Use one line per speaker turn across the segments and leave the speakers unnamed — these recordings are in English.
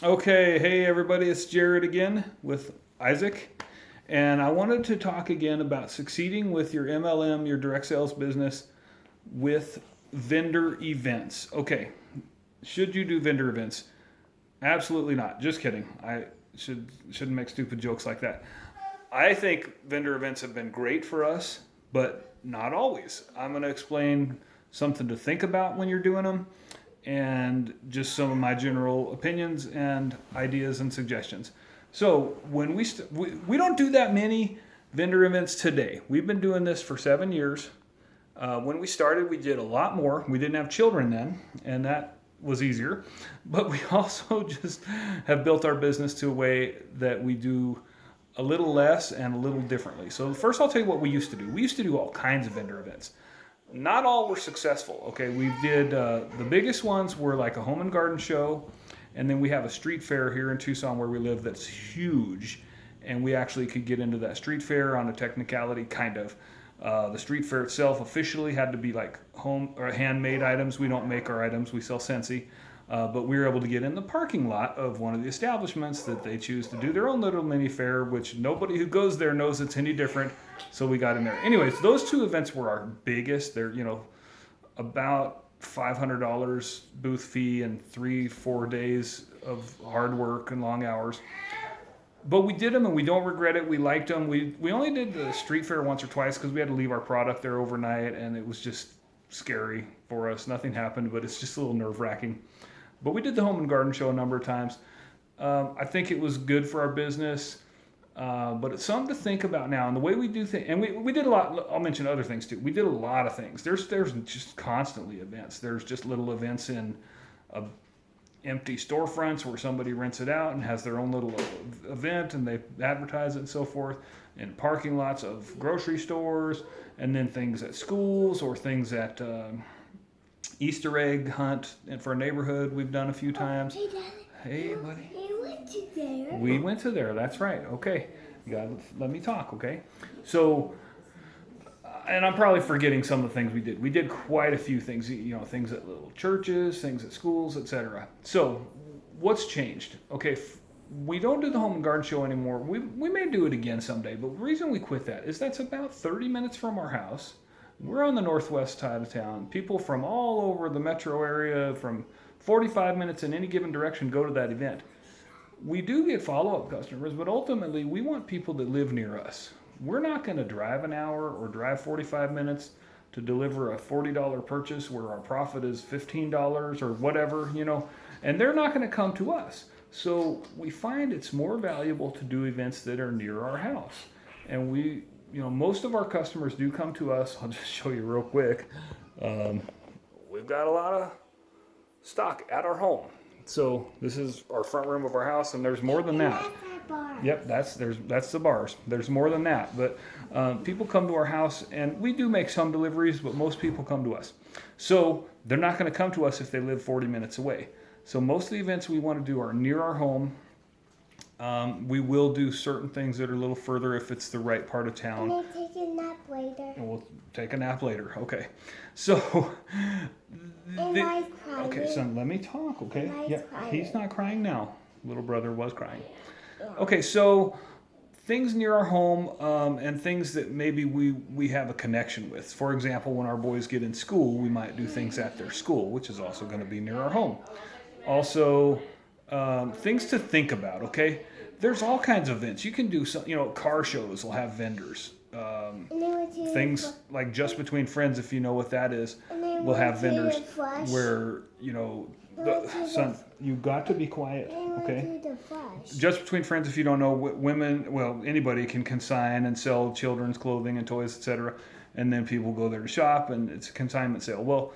Okay, hey everybody, it's Jared again with Isaac, and I wanted to talk again about succeeding with your MLM, your direct sales business with vendor events. Okay, should you do vendor events? Absolutely not. Just kidding. I shouldn't make stupid jokes like that. I think vendor events have been great for us, but not always. I'm going to explain something to think about when you're doing them and just some of my general opinions and ideas and suggestions. So when we don't do that many vendor events today. We've been doing this for 7 years. When we started, we did a lot more. We didn't have children then, and that was easier. But we also just have built our business to a way that we do a little less and a little differently. So first I'll tell you what we used to do. We used to do all kinds of vendor events. Not all were successful. Okay, we did the biggest ones were like a home and garden show, and then we have a street fair here in Tucson where we live that's huge, and we actually could get into that street fair on a technicality kind of. The street fair itself officially had to be like home or handmade items. We don't make our items; we sell Scentsy. But we were able to get in the parking lot of one of the establishments that they choose to do their own little mini fair, which nobody who goes there knows it's any different. So we got in there. Anyways, those two events were our biggest. They're, about $500 booth fee and 3-4 days of hard work and long hours. But we did them and we don't regret it. We liked them. We only did the street fair once or twice because we had to leave our product there overnight and it was just scary for us. Nothing happened, but it's just a little nerve-wracking. But we did the home and garden show a number of times. I think it was good for our business, but it's something to think about now. And the way we do things, and we did a lot. I'll mention other things too. We did a lot of things. There's just constantly events. There's just little events in empty storefronts where somebody rents it out and has their own little event and they advertise it and so forth. In parking lots of grocery stores, and then things at schools or things at Easter egg hunt and for a neighborhood we've done a few times.
Hey, Dad.
Hey, buddy.
We went to there.
We went to there. That's right. Okay. You gotta let me talk. Okay. So, and I'm probably forgetting some of the things we did. We did quite a few things. Things at little churches, things at schools, etc. So, what's changed? Okay. We don't do the home and garden show anymore. We may do it again someday, but the reason we quit that is that's about 30 minutes from our house. We're on the northwest side of town. People from all over the metro area, from 45 minutes in any given direction, go to that event. We do get follow-up customers, but ultimately we want people that live near us. We're not going to drive an hour or drive 45 minutes to deliver a $40 purchase where our profit is $15 or whatever, and they're not going to come to us. So we find it's more valuable to do events that are near our house. And most of our customers do come to us. I'll just show you real quick. We've got a lot of stock at our home. So this is our front room of our house, and there's more than that. Yep, that's the bars. There's more than that. But people come to our house, and we do make some deliveries, but most people come to us. So they're not going to come to us if they live 40 minutes away. So most of the events we want to do are near our home. We will do certain things that are a little further if it's the right part of town.
Can I take a nap later?
And we'll take a nap later. Okay. So.
Am I crying?
Okay, son, let me talk, okay?
Am I
Yeah,
crying?
he's not crying now. Little brother was crying.
Yeah.
Okay, so things near our home and things that maybe we have a connection with. For example, when our boys get in school, we might do things at their school, which is also going to be near our home. Also, things to think about, okay? There's all kinds of events. You can do some, car shows will have vendors. Things like Just Between Friends, if you know what that is, will have vendors where, son, you got to be quiet, okay? Just Between Friends, if you don't know, anybody can consign and sell children's clothing and toys, etc. And then people go there to shop, and it's a consignment sale. Well,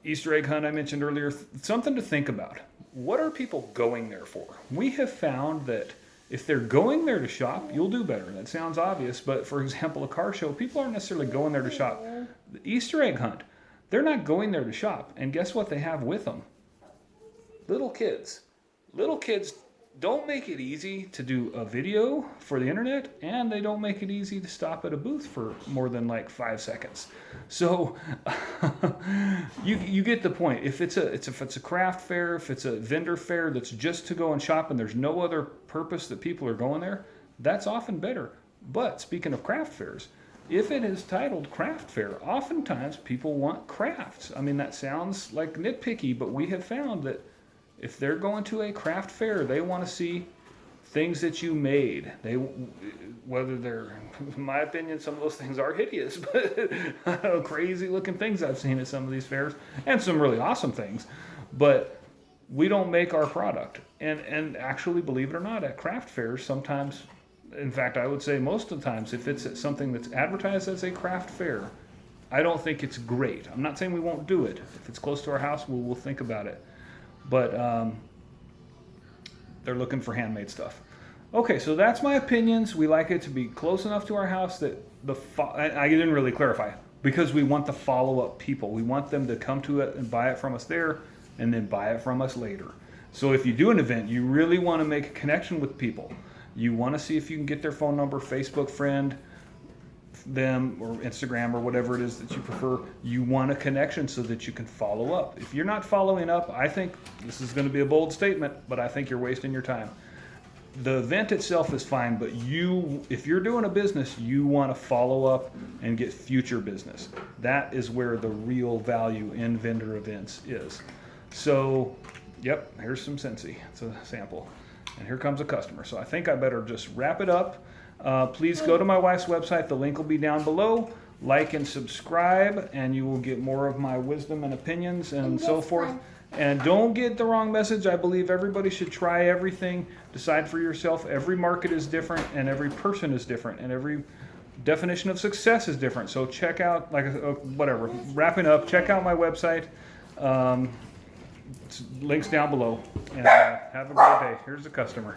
Easter egg hunt I mentioned earlier, something to think about. What are people going there for? We have found that if they're going there to shop, you'll do better. That sounds obvious, but for example, a car show, people aren't necessarily going there to shop. The Easter egg hunt, they're not going there to shop. And guess what they have with them? Little kids. Little kids don't make it easy to do a video for the internet, and they don't make it easy to stop at a booth for more than like 5 seconds. So you get the point. If it's a craft fair, if it's a vendor fair that's just to go and shop and there's no other purpose that people are going there, that's often better. But speaking of craft fairs, if it is titled craft fair, oftentimes people want crafts. I mean, that sounds like nitpicky, but we have found that if they're going to a craft fair, they want to see things that you made. Whether they're, in my opinion, some of those things are hideous, but crazy looking things I've seen at some of these fairs, and some really awesome things. But we don't make our product. And actually, believe it or not, at craft fairs, sometimes, in fact, I would say most of the times, if it's something that's advertised as a craft fair, I don't think it's great. I'm not saying we won't do it. If it's close to our house, we'll think about it. But they're looking for handmade stuff. Okay, so that's my opinions. We like it to be close enough to our house that I didn't really clarify, because we want the follow-up people. We want them to come to it and buy it from us there and then buy it from us later. So if you do an event, you really want to make a connection with people. You want to see if you can get their phone number, Facebook friend them, or Instagram, or whatever it is that you prefer. You want a connection so that you can follow up. If you're not following up, I think this is going to be a bold statement, but I think you're wasting your time. The event itself is fine, but if you're doing a business, you want to follow up and get future business. That is where the real value in vendor events is. So, yep, here's some Scentsy. It's a sample. And here comes a customer. So I think I better just wrap it up. Please go to my wife's website. The link will be down below. Like and subscribe, and you will get more of my wisdom and opinions and so forth. And don't get the wrong message. I believe everybody should try everything. Decide for yourself. Every market is different, and every person is different, and every definition of success is different. So check out, whatever. Wrapping up, check out my website. Links down below. And have a great day. Here's the customer.